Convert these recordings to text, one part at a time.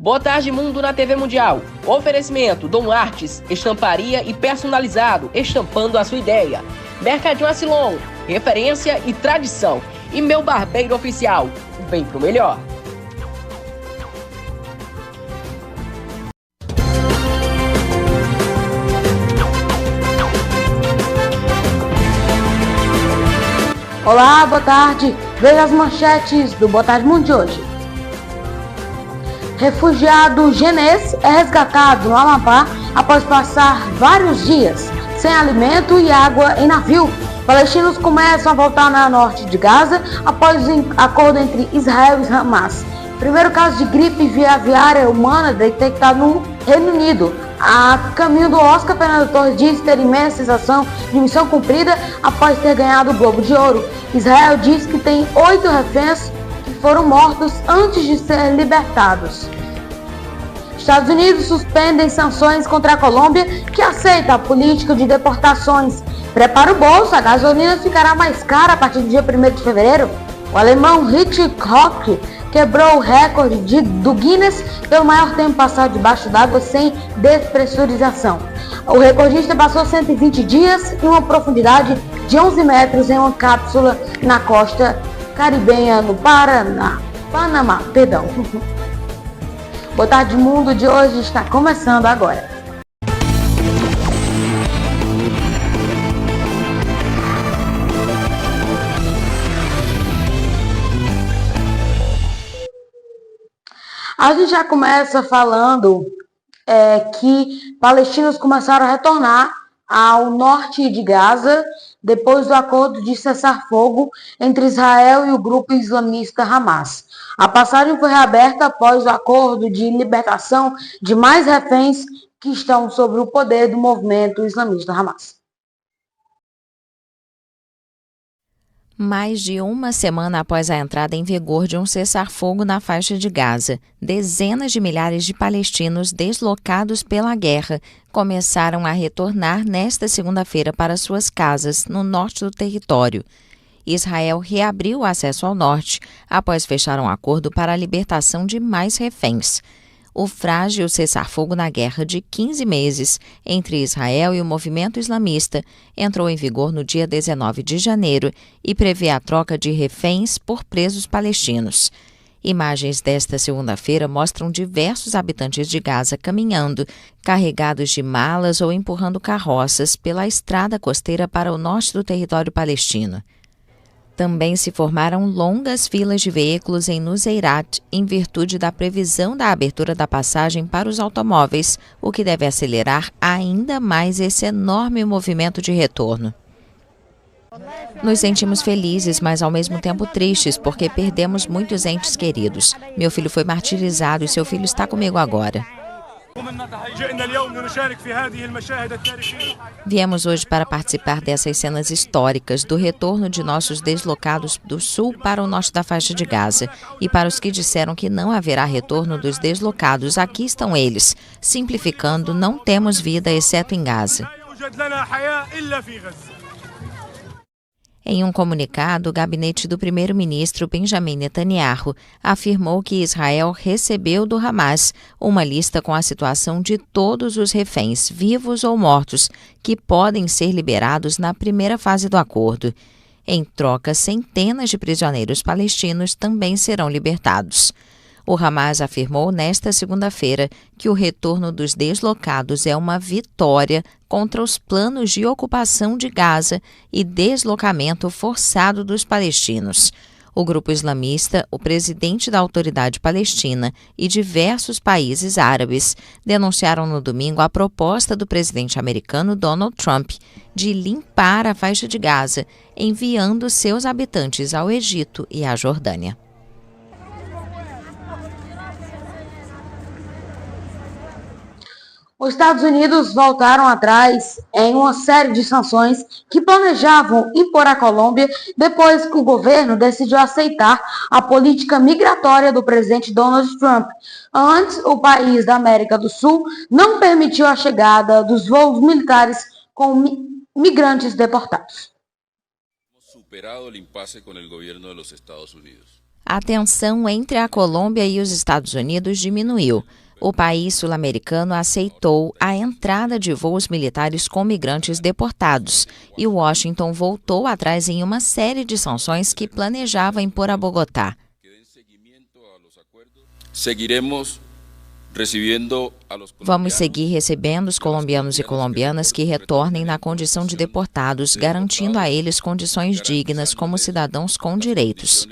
Boa tarde, mundo na TV Mundial. Oferecimento Dom Artes, estamparia e personalizado, estampando a sua ideia. Mercadinho Asilon, referência e tradição. E meu barbeiro oficial, vem pro melhor. Olá, boa tarde. Veja as manchetes do Boa Tarde Mundo de hoje. Refugiado Genês é resgatado no Amapá após passar vários dias sem alimento e água em navio. Palestinos começam a voltar na norte de Gaza após acordo entre Israel e Hamas. Primeiro caso de gripe via aviária humana detectado no Reino Unido. A caminho do Oscar, Fernando Torres diz ter imensa sensação de missão cumprida após ter ganhado o Globo de Ouro. Israel diz que tem 8 reféns que foram mortos antes de serem libertados. Estados Unidos suspendem sanções contra a Colômbia, que aceita a política de deportações. Prepara o bolso, a gasolina ficará mais cara a partir do dia 1º de fevereiro. O alemão Hitchcock quebrou o recorde do Guinness pelo maior tempo passado debaixo d'água sem despressurização. O recordista passou 120 dias em uma profundidade de 11 metros em uma cápsula na costa caribenha no Panamá. Boa Tarde Mundo de hoje está começando agora. A gente já começa falando que palestinos começaram a retornar ao norte de Gaza depois do acordo de cessar-fogo entre Israel e o grupo islamista Hamas. A passagem foi reaberta após o acordo de libertação de mais reféns que estão sob o poder do movimento islamista Hamas. Mais de uma semana após a entrada em vigor de um cessar-fogo na faixa de Gaza, dezenas de milhares de palestinos deslocados pela guerra começaram a retornar nesta segunda-feira para suas casas no norte do território. Israel reabriu o acesso ao norte após fechar um acordo para a libertação de mais reféns. O frágil cessar-fogo na guerra de 15 meses entre Israel e o movimento islamista entrou em vigor no dia 19 de janeiro e prevê a troca de reféns por presos palestinos. Imagens desta segunda-feira mostram diversos habitantes de Gaza caminhando, carregados de malas ou empurrando carroças pela estrada costeira para o norte do território palestino. Também se formaram longas filas de veículos em Nuseirat, em virtude da previsão da abertura da passagem para os automóveis, o que deve acelerar ainda mais esse enorme movimento de retorno. Nos sentimos felizes, mas ao mesmo tempo tristes, porque perdemos muitos entes queridos. Meu filho foi martirizado e seu filho está comigo agora. Viemos hoje para participar dessas cenas históricas do retorno de nossos deslocados do sul para o norte da faixa de Gaza. E para os que disseram que não haverá retorno dos deslocados, aqui estão eles. Simplificando, não temos vida exceto em Gaza. Em um comunicado, o gabinete do primeiro-ministro Benjamin Netanyahu afirmou que Israel recebeu do Hamas uma lista com a situação de todos os reféns, vivos ou mortos, que podem ser liberados na primeira fase do acordo. Em troca, centenas de prisioneiros palestinos também serão libertados. O Hamas afirmou nesta segunda-feira que o retorno dos deslocados é uma vitória contra os planos de ocupação de Gaza e deslocamento forçado dos palestinos. O grupo islamista, o presidente da Autoridade Palestina e diversos países árabes denunciaram no domingo a proposta do presidente americano Donald Trump de limpar a faixa de Gaza, enviando seus habitantes ao Egito e à Jordânia. Os Estados Unidos voltaram atrás em uma série de sanções que planejavam impor à Colômbia depois que o governo decidiu aceitar a política migratória do presidente Donald Trump. Antes, o país da América do Sul não permitiu a chegada dos voos militares com migrantes deportados. Superado el impasse con el gobierno de los Estados Unidos. A tensão entre a Colômbia e os Estados Unidos diminuiu. O país sul-americano aceitou a entrada de voos militares com migrantes deportados e Washington voltou atrás em uma série de sanções que planejava impor a Bogotá. Vamos seguir recebendo os colombianos e colombianas que retornem na condição de deportados, garantindo a eles condições dignas como cidadãos com direitos.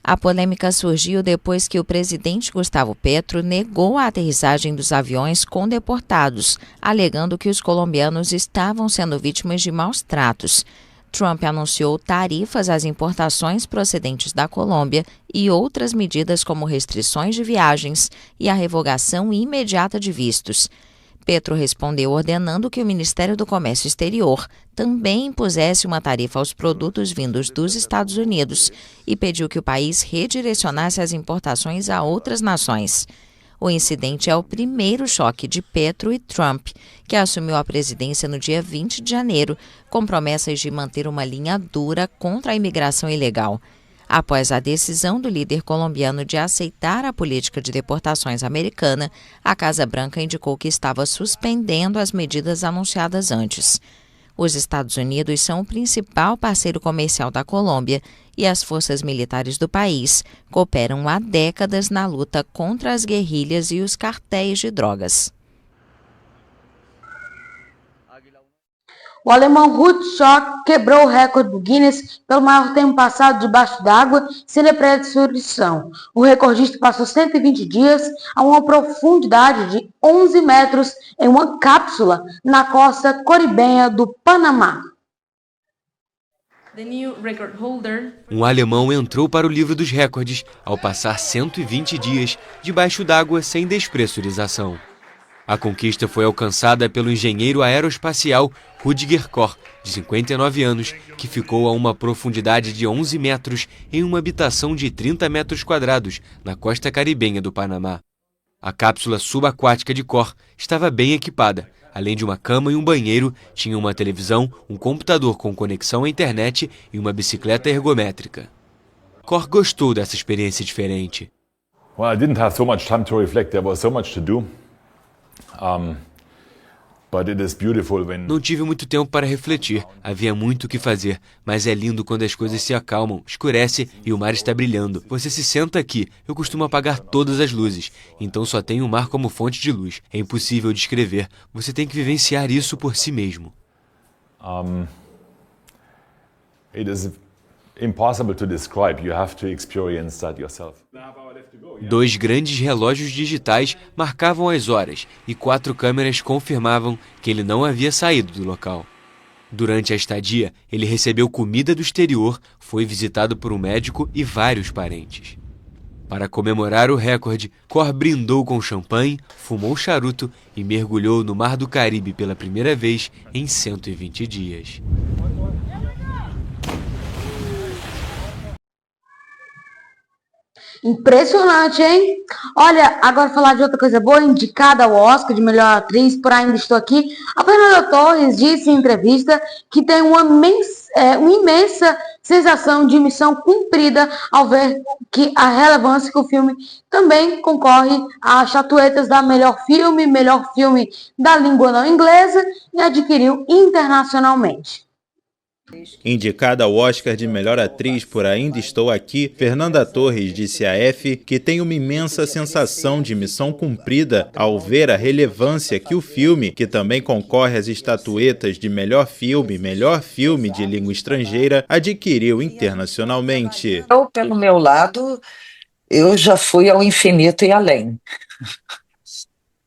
A polêmica surgiu depois que o presidente Gustavo Petro negou a aterrissagem dos aviões com deportados, alegando que os colombianos estavam sendo vítimas de maus tratos. Trump anunciou tarifas às importações procedentes da Colômbia e outras medidas como restrições de viagens e a revogação imediata de vistos. Petro respondeu ordenando que o Ministério do Comércio Exterior também impusesse uma tarifa aos produtos vindos dos Estados Unidos e pediu que o país redirecionasse as importações a outras nações. O incidente é o primeiro choque de Petro e Trump, que assumiu a presidência no dia 20 de janeiro, com promessas de manter uma linha dura contra a imigração ilegal. Após a decisão do líder colombiano de aceitar a política de deportações americana, a Casa Branca indicou que estava suspendendo as medidas anunciadas antes. Os Estados Unidos são o principal parceiro comercial da Colômbia e as forças militares do país cooperam há décadas na luta contra as guerrilhas e os cartéis de drogas. O alemão Ruud Schock quebrou o recorde do Guinness pelo maior tempo passado debaixo d'água sem depressurização. O recordista passou 120 dias a uma profundidade de 11 metros em uma cápsula na costa caribenha do Panamá. Um alemão entrou para o livro dos recordes ao passar 120 dias debaixo d'água sem despressurização. A conquista foi alcançada pelo engenheiro aeroespacial Rüdiger Koch, de 59 anos, que ficou a uma profundidade de 11 metros em uma habitação de 30 metros quadrados na costa caribenha do Panamá. A cápsula subaquática de Koch estava bem equipada. Além de uma cama e um banheiro, tinha uma televisão, um computador com conexão à internet e uma bicicleta ergométrica. Koch gostou dessa experiência diferente. Well, I didn't have so much time to reflect. There was so much to do. But it is beautiful when... Não tive muito tempo para refletir, havia muito o que fazer, mas é lindo quando as coisas se acalmam, escurece e o mar está brilhando. Você se senta aqui, eu costumo apagar todas as luzes, então só tem o mar como fonte de luz. É impossível descrever, você tem que vivenciar isso por si mesmo. It is impossible to describe, you have to experience that yourself. 2 grandes relógios digitais marcavam as horas e 4 câmeras confirmavam que ele não havia saído do local. Durante a estadia, ele recebeu comida do exterior, foi visitado por um médico e vários parentes. Para comemorar o recorde, Koch brindou com champanhe, fumou charuto e mergulhou no Mar do Caribe pela primeira vez em 120 dias. Impressionante, hein? Olha, agora falar de outra coisa boa, indicada ao Oscar de melhor atriz, por Ainda Estou Aqui. A Fernanda Torres disse em entrevista que tem uma imensa sensação de missão cumprida ao ver que a relevância que o filme também concorre às estatuetas da melhor filme da língua não inglesa e adquiriu internacionalmente. Indicada ao Oscar de melhor atriz por Ainda Estou Aqui, Fernanda Torres disse à F que tem uma imensa sensação de missão cumprida ao ver a relevância que o filme, que também concorre às estatuetas de melhor filme de língua estrangeira, adquiriu internacionalmente. Eu, pelo meu lado, eu já fui ao infinito e além.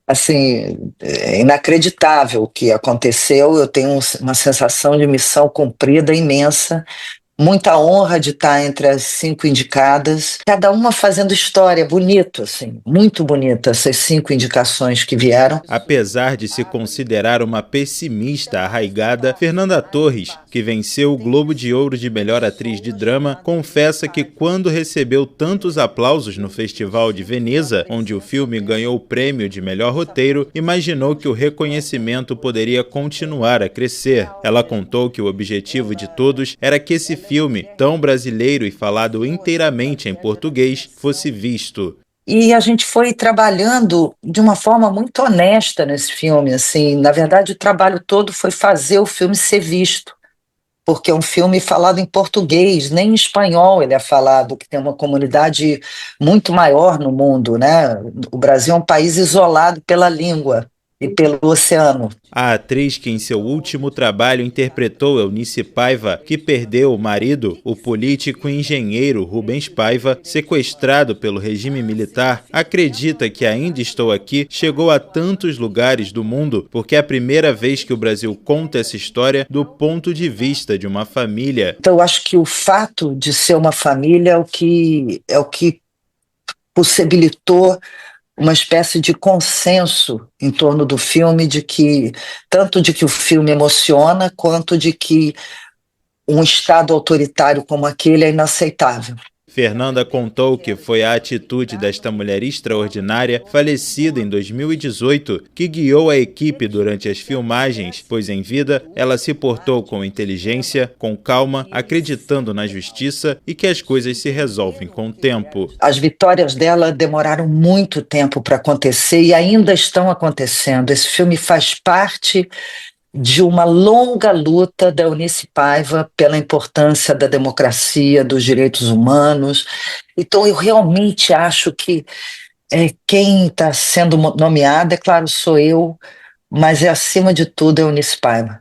Assim, é inacreditável o que aconteceu, eu tenho uma sensação de missão cumprida imensa, muita honra de estar entre as 5 indicadas, cada uma fazendo história, bonito, assim, muito bonita essas 5 indicações que vieram. Apesar de se considerar uma pessimista arraigada, Fernanda Torres, que venceu o Globo de Ouro de Melhor Atriz de Drama, confessa que quando recebeu tantos aplausos no Festival de Veneza, onde o filme ganhou o prêmio de melhor roteiro, imaginou que o reconhecimento poderia continuar a crescer. Ela contou que o objetivo de todos era que esse filme, tão brasileiro e falado inteiramente em português, fosse visto. E a gente foi trabalhando de uma forma muito honesta nesse filme, assim, na verdade o trabalho todo foi fazer o filme ser visto, porque é um filme falado em português, nem em espanhol ele é falado, que tem uma comunidade muito maior no mundo, né? O Brasil é um país isolado pela língua e pelo oceano. A atriz que em seu último trabalho interpretou Eunice Paiva, que perdeu o marido, o político e engenheiro Rubens Paiva, sequestrado pelo regime militar, acredita que Ainda Estou Aqui chegou a tantos lugares do mundo porque é a primeira vez que o Brasil conta essa história do ponto de vista de uma família. Então eu acho que o fato de ser uma família é o que possibilitou uma espécie de consenso em torno do filme, tanto de que o filme emociona, quanto de que um Estado autoritário como aquele é inaceitável. Fernanda contou que foi a atitude desta mulher extraordinária, falecida em 2018, que guiou a equipe durante as filmagens, pois em vida ela se portou com inteligência, com calma, acreditando na justiça e que as coisas se resolvem com o tempo. As vitórias dela demoraram muito tempo para acontecer e ainda estão acontecendo. Esse filme faz parte de uma longa luta da Eunice Paiva pela importância da democracia, dos direitos humanos. Então, eu realmente acho que quem está sendo nomeada, é claro, sou eu, mas acima de tudo, a Eunice Paiva.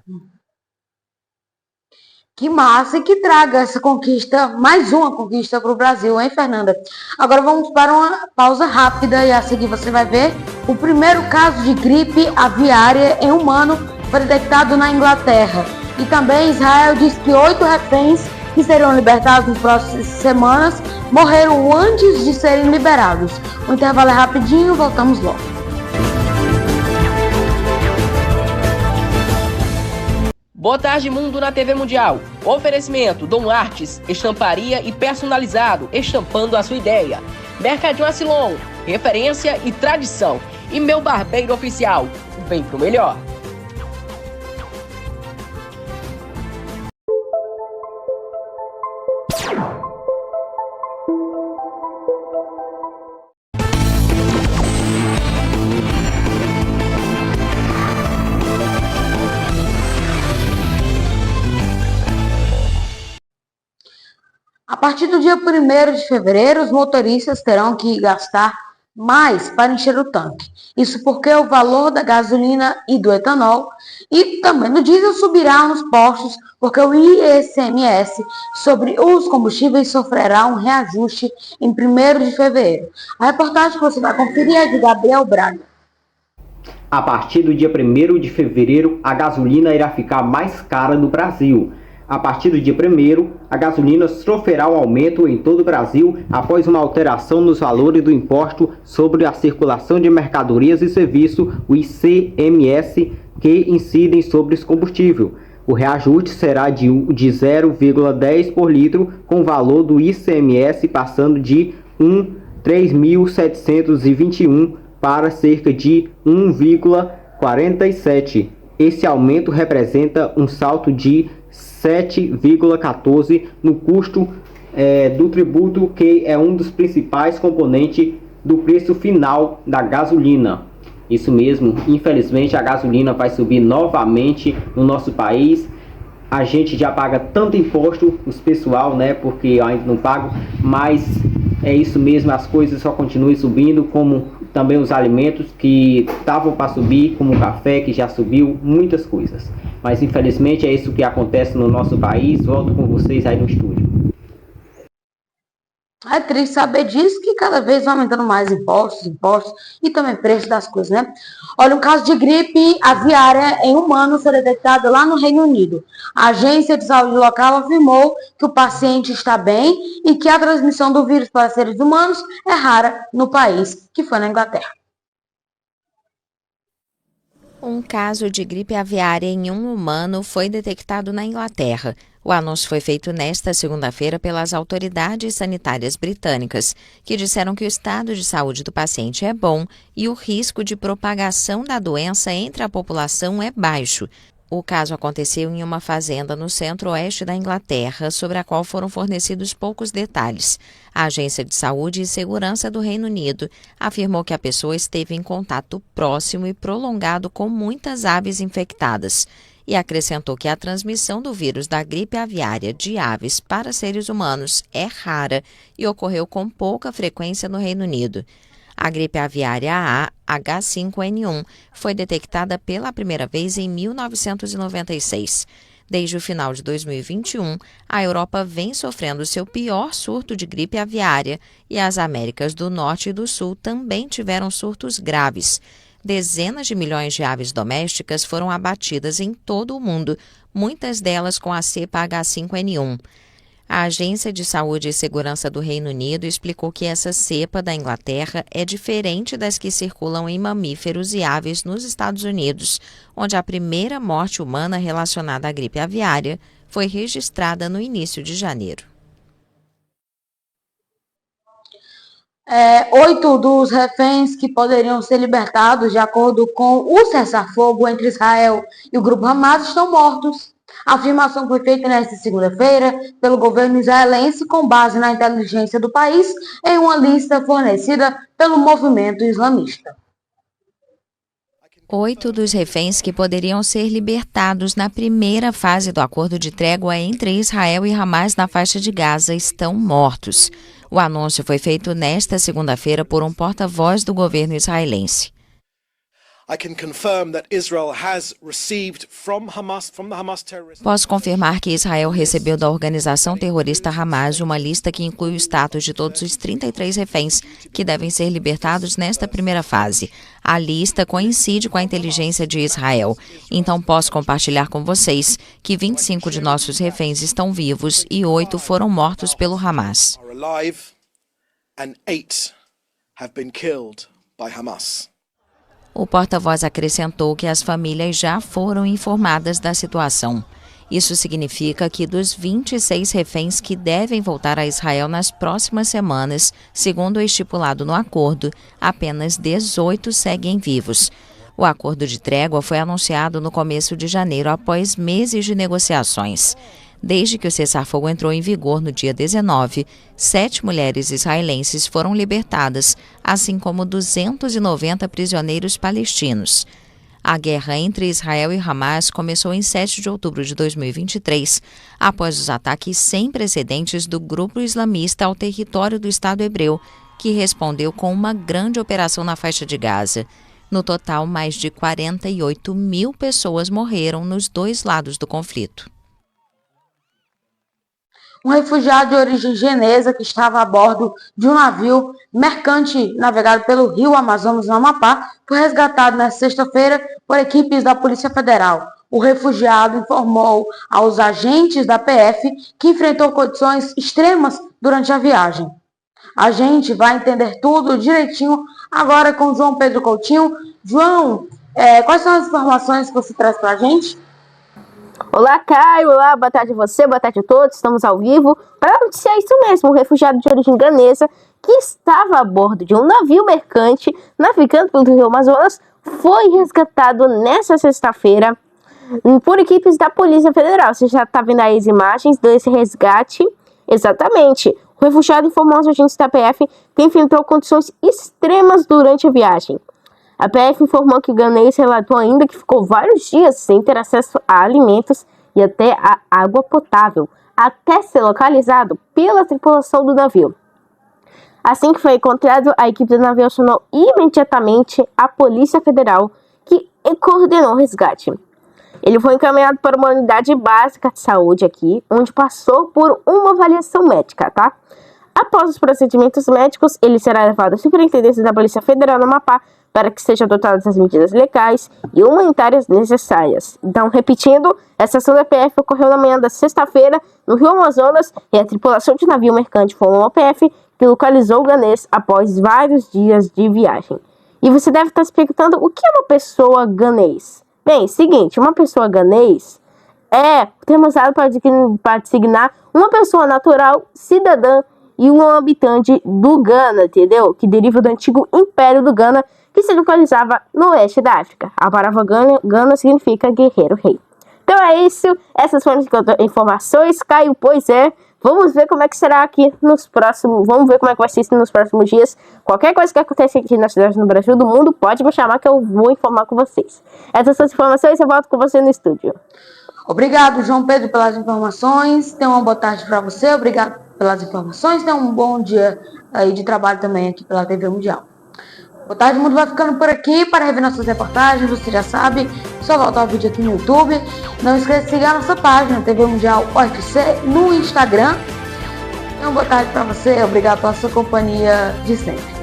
Que massa e que traga essa conquista, mais uma conquista para o Brasil, hein, Fernanda? Agora vamos para uma pausa rápida e a seguir você vai ver o primeiro caso de gripe aviária em humano foi detectado na Inglaterra. E também Israel diz que 8 reféns que serão libertados nas próximas semanas morreram antes de serem liberados. O intervalo é rapidinho, voltamos logo. Boa tarde, mundo na TV Mundial. Oferecimento Dom Artes, estamparia e personalizado, estampando a sua ideia. Mercadinho Asilon, referência e tradição. E Meu Barbeiro Oficial, vem pro melhor. A partir do dia 1º de fevereiro, os motoristas terão que gastar mais para encher o tanque. Isso porque o valor da gasolina e do etanol e também do diesel subirá nos postos, porque o ICMS sobre os combustíveis sofrerá um reajuste em 1º de fevereiro. A reportagem que você vai conferir é de Gabriel Braga. A partir do dia 1º de fevereiro, a gasolina irá ficar mais cara no Brasil. A partir do dia 1º, a gasolina sofrerá um aumento em todo o Brasil após uma alteração nos valores do imposto sobre a circulação de mercadorias e serviços, o ICMS, que incidem sobre os combustíveis. O reajuste será de 0,10 por litro, com o valor do ICMS passando de 3.721 para cerca de 1,47. Esse aumento representa um salto de 7,14 no custo do tributo, que é um dos principais componentes do preço final da gasolina. Isso mesmo, infelizmente a gasolina vai subir novamente no nosso país. A gente já paga tanto imposto, os pessoal, né, porque eu ainda não pago, mas é isso mesmo, as coisas só continuam subindo, como também os alimentos que estavam para subir, como o café que já subiu, muitas coisas. Mas infelizmente é isso que acontece no nosso país. Volto com vocês aí no estúdio. É triste saber disso, que cada vez vai aumentando mais impostos e também preço das coisas, né? Olha, um caso de gripe aviária em humanos foi detectado lá no Reino Unido. A agência de saúde local afirmou que o paciente está bem e que a transmissão do vírus para seres humanos é rara no país, que foi na Inglaterra. Um caso de gripe aviária em um humano foi detectado na Inglaterra. O anúncio foi feito nesta segunda-feira pelas autoridades sanitárias britânicas, que disseram que o estado de saúde do paciente é bom e o risco de propagação da doença entre a população é baixo. O caso aconteceu em uma fazenda no centro-oeste da Inglaterra, sobre a qual foram fornecidos poucos detalhes. A Agência de Saúde e Segurança do Reino Unido afirmou que a pessoa esteve em contato próximo e prolongado com muitas aves infectadas e acrescentou que a transmissão do vírus da gripe aviária de aves para seres humanos é rara e ocorreu com pouca frequência no Reino Unido. A gripe aviária A H5N1 foi detectada pela primeira vez em 1996. Desde o final de 2021, a Europa vem sofrendo seu pior surto de gripe aviária e as Américas do Norte e do Sul também tiveram surtos graves. Dezenas de milhões de aves domésticas foram abatidas em todo o mundo, muitas delas com a cepa H5N1. A Agência de Saúde e Segurança do Reino Unido explicou que essa cepa da Inglaterra é diferente das que circulam em mamíferos e aves nos Estados Unidos, onde a primeira morte humana relacionada à gripe aviária foi registrada no início de janeiro. 8 dos reféns que poderiam ser libertados, de acordo com o cessar-fogo entre Israel e o grupo Hamas, estão mortos. A afirmação foi feita nesta segunda-feira pelo governo israelense com base na inteligência do país em uma lista fornecida pelo movimento islamista. 8 dos reféns que poderiam ser libertados na primeira fase do acordo de trégua entre Israel e Hamas na faixa de Gaza estão mortos. O anúncio foi feito nesta segunda-feira por um porta-voz do governo israelense. Posso confirmar que Israel recebeu da organização terrorista Hamas uma lista que inclui o status de todos os 33 reféns que devem ser libertados nesta primeira fase. A lista coincide com a inteligência de Israel. Então posso compartilhar com vocês que 25 de nossos reféns estão vivos e 8 foram mortos pelo Hamas. O porta-voz acrescentou que as famílias já foram informadas da situação. Isso significa que dos 26 reféns que devem voltar a Israel nas próximas semanas, segundo o estipulado no acordo, apenas 18 seguem vivos. O acordo de trégua foi anunciado no começo de janeiro, após meses de negociações. Desde que o cessar-fogo entrou em vigor no dia 19, 7 mulheres israelenses foram libertadas, assim como 290 prisioneiros palestinos. A guerra entre Israel e Hamas começou em 7 de outubro de 2023, após os ataques sem precedentes do grupo islamista ao território do Estado hebreu, que respondeu com uma grande operação na faixa de Gaza. No total, mais de 48 mil pessoas morreram nos dois lados do conflito. Um refugiado de origem chinesa que estava a bordo de um navio mercante navegado pelo rio Amazonas, no Amapá, foi resgatado nesta sexta-feira por equipes da Polícia Federal. O refugiado informou aos agentes da PF que enfrentou condições extremas durante a viagem. A gente vai entender tudo direitinho agora com o João Pedro Coutinho. João, quais são as informações que você traz para a gente? Olá, Caio. Olá, boa tarde a você, boa tarde a todos. Estamos ao vivo para noticiar isso mesmo. Um refugiado de origem ganesa que estava a bordo de um navio mercante navegando pelo rio Amazonas foi resgatado nesta sexta-feira por equipes da Polícia Federal. Você já está vendo aí as imagens desse resgate? Exatamente. O refugiado informou aos agentes da PF que enfrentou condições extremas durante a viagem. A PF informou que o ganês relatou ainda que ficou vários dias sem ter acesso a alimentos e até a água potável, até ser localizado pela tripulação do navio. Assim que foi encontrado, a equipe do navio acionou imediatamente a Polícia Federal, que coordenou o resgate. Ele foi encaminhado para uma unidade básica de saúde aqui, onde passou por uma avaliação médica, tá? Após os procedimentos médicos, ele será levado à Superintendência da Polícia Federal no Amapá para que sejam adotadas as medidas legais e humanitárias necessárias. Então, repetindo, essa ação da PF ocorreu na manhã da sexta-feira no Rio Amazonas e a tripulação de navio mercante foi uma PF que localizou o ganês após vários dias de viagem. E você deve estar se perguntando o que é uma pessoa ganês? Bem, seguinte, uma pessoa ganês é termo usado para designar uma pessoa natural, cidadã e um habitante do Ghana, entendeu? Que deriva do antigo Império do Ghana, que se localizava no oeste da África. A palavra Ghana significa guerreiro rei. Então é isso, essas foram as informações, Caio, pois é. Vamos ver como é que será aqui nos próximos, vamos ver como é que vai ser isso nos próximos dias. Qualquer coisa que aconteça aqui na cidade, no Brasil, do mundo, pode me chamar que eu vou informar com vocês. Essas são as informações, eu volto com você no estúdio. Obrigado, João Pedro, pelas informações. Tenha uma boa tarde para você. Obrigado pelas informações. Tenha um bom dia aí de trabalho também aqui pela TV Mundial. Boa tarde, mundo vai ficando por aqui. Para rever nossas reportagens, você já sabe, só voltar o vídeo aqui no YouTube. Não esqueça de seguir a nossa página, TV Mundial UFC, no Instagram. Tenha uma boa tarde para você. Obrigado pela sua companhia de sempre.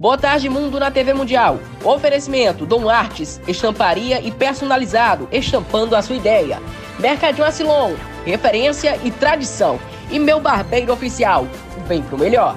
Boa tarde, mundo na TV Mundial. Oferecimento Dom Artes, estamparia e personalizado, estampando a sua ideia. Mercadinho Asilon, referência e tradição. E Meu Barbeiro Oficial, vem pro melhor.